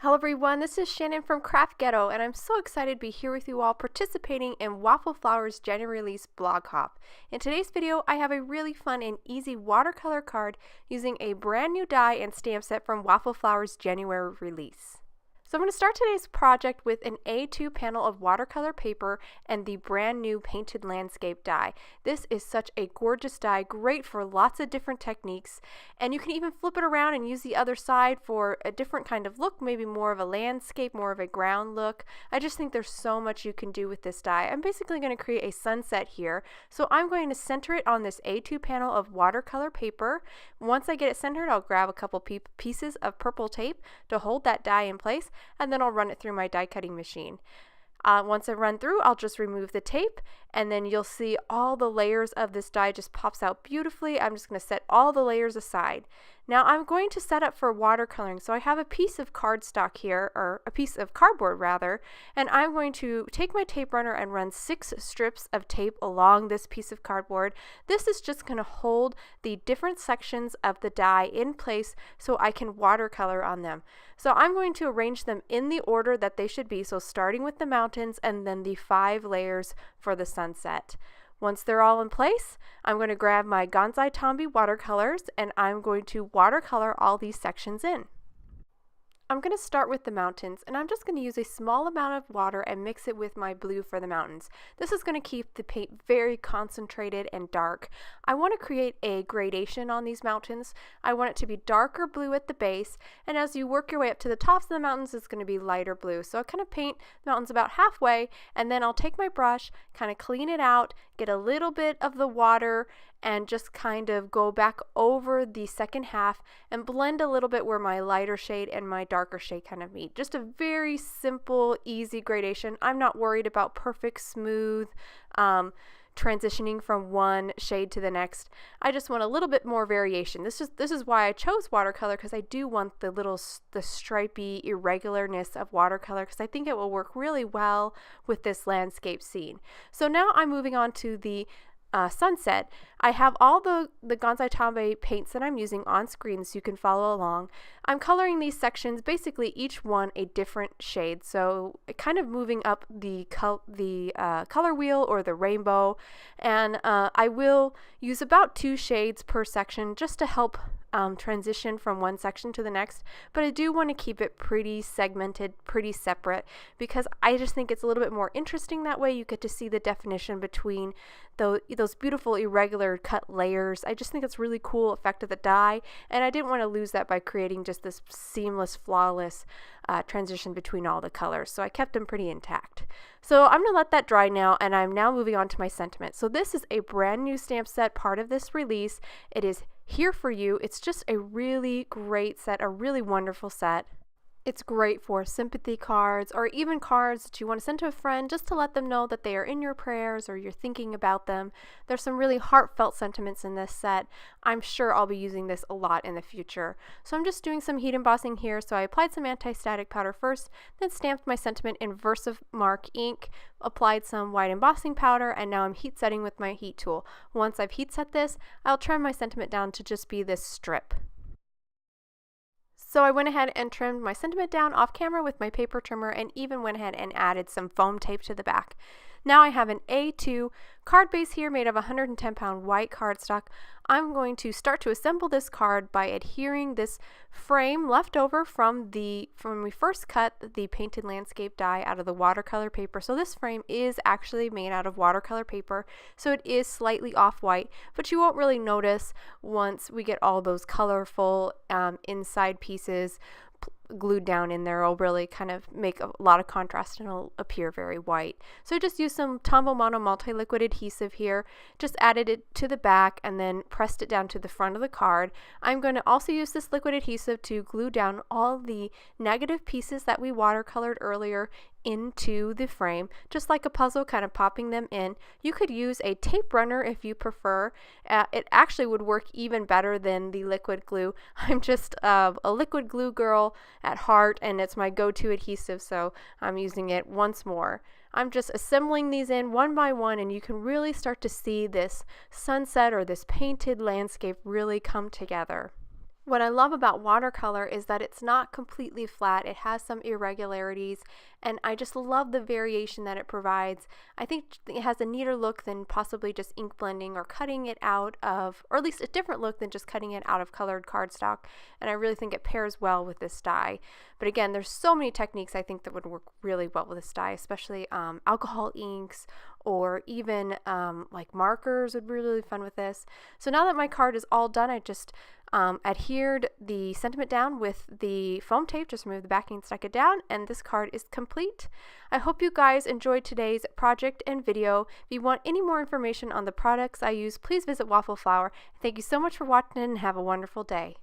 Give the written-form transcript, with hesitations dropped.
Hello everyone, this is Shannon from Craft Ghetto, and I'm so excited to be here with you all participating in Waffle Flower's January release blog hop. In today's video, I have a really fun and easy watercolor card using a brand new die and stamp set from Waffle Flower's January release. So I'm going to start today's project with an A2 panel of watercolor paper and the brand new painted landscape die. This is such a gorgeous die, great for lots of different techniques, and you can even flip it around and use the other side for a different kind of look, maybe more of a landscape, more of a ground look. I just think there's so much you can do with this die. I'm basically going to create a sunset here, so I'm going to center it on this A2 panel of watercolor paper. Once I get it centered, I'll grab a couple pieces of purple tape to hold that die in place, and then I'll run it through my die cutting machine. Once I run through, I'll just remove the tape, and then you'll see all the layers of this die just pops out beautifully. I'm just going to set all the layers aside. Now I'm going to set up for watercoloring. So I have a piece of cardstock here, or a piece of cardboard rather, and I'm going to take my tape runner and run 6 strips of tape along this piece of cardboard. This is just going to hold the different sections of the die in place so I can watercolor on them. So I'm going to arrange them in the order that they should be, so starting with the mountains and then the 5 layers for the sunset. Once they're all in place, I'm going to grab my Gonzai Tombi watercolors and I'm going to watercolor all these sections in. I'm going to start with the mountains, and I'm just going to use a small amount of water and mix it with my blue for the mountains. This is going to keep the paint very concentrated and dark. I want to create a gradation on these mountains. I want it to be darker blue at the base, and as you work your way up to the tops of the mountains, it's going to be lighter blue. So I kind of paint the mountains about halfway, and then I'll take my brush, kind of clean it out, get a little bit of the water, and just kind of go back over the second half and blend a little bit where my lighter shade and my darker shade kind of meet. Just a very simple, easy gradation. I'm not worried about perfect, smooth transitioning from one shade to the next. I just want a little bit more variation. This is why I chose watercolor, because I do want the stripy irregularness of watercolor, because I think it will work really well with this landscape scene. So now I'm moving on to the sunset. I have all the Gonzai Tombi paints that I'm using on screen so you can follow along. I'm coloring these sections, basically each one a different shade, so kind of moving up the color wheel or the rainbow, and I will use about 2 shades per section just to help transition from one section to the next, but I do want to keep it pretty segmented, pretty separate, because I just think it's a little bit more interesting that way. You get to see the definition between those beautiful irregular cut layers. I just think it's really cool effect of the die, and I didn't want to lose that by creating just this seamless, flawless transition between all the colors, so I kept them pretty intact. So I'm going to let that dry now, and I'm now moving on to my sentiment. So this is a brand new stamp set, part of this release. It is here for you. It's just a really great set, a really wonderful set. It's great for sympathy cards or even cards that you want to send to a friend just to let them know that they are in your prayers or you're thinking about them. There's some really heartfelt sentiments in this set. I'm sure I'll be using this a lot in the future. So I'm just doing some heat embossing here. So I applied some anti-static powder first, then stamped my sentiment in Versamark ink, applied some white embossing powder, and now I'm heat setting with my heat tool. Once I've heat set this, I'll trim my sentiment down to just be this strip. So I went ahead and trimmed my sentiment down off camera with my paper trimmer, and even went ahead and added some foam tape to the back. Now I have an A2 card base here made of 110-pound white cardstock. I'm going to start to assemble this card by adhering this frame left over from when we first cut the painted landscape die out of the watercolor paper. So this frame is actually made out of watercolor paper, so it is slightly off-white, but you won't really notice once we get all those colorful inside pieces glued down in there. It'll really kind of make a lot of contrast and it'll appear very white. So I just used some Tombow Mono multi-liquid adhesive here, just added it to the back and then pressed it down to the front of the card. I'm going to also use this liquid adhesive to glue down all the negative pieces that we watercolored earlier into the frame, just like a puzzle, kind of popping them in. You could use a tape runner if you prefer. It actually would work even better than the liquid glue. I'm just a liquid glue girl at heart, and it's my go-to adhesive, so I'm using it once more. I'm just assembling these in one by one, and you can really start to see this sunset or this painted landscape really come together. What I love about watercolor is that it's not completely flat. It has some irregularities, and I just love the variation that it provides. I think it has a neater look than possibly just ink blending or cutting it out of, or at least a different look than just cutting it out of colored cardstock, and I really think it pairs well with this dye. But again, there's so many techniques I think that would work really well with this dye, especially alcohol inks, or even like markers would be really fun with this. So now that my card is all done, I just adhered the sentiment down with the foam tape, just remove the backing and stuck it down, and this card is complete. I hope you guys enjoyed today's project and video. If you want any more information on the products I use, please visit Waffle Flower. Thank you so much for watching and have a wonderful day.